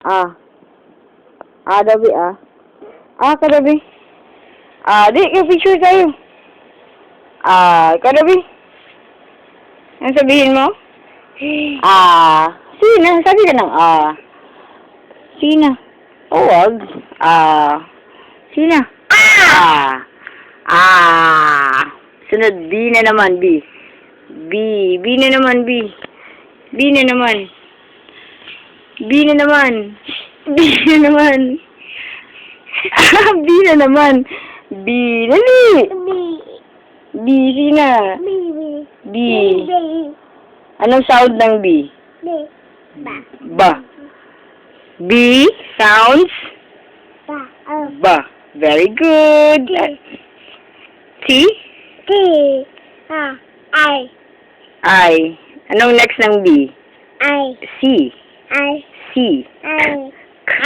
Ah. Dabi, ah. Kadabi. Di, picture tayo. Kadabi. Ano sabihin mo? Sina, sabi ka ng Sina. Huwag. Sina. Sunod, B na naman, B. B na naman, B. B na naman. B na naman. B na naman. B na naman. B, dali. B, Sina. B. Anong sound ng B? Ba. B sounds ba. Very good. T? I. Anong next ng B? C. C. K.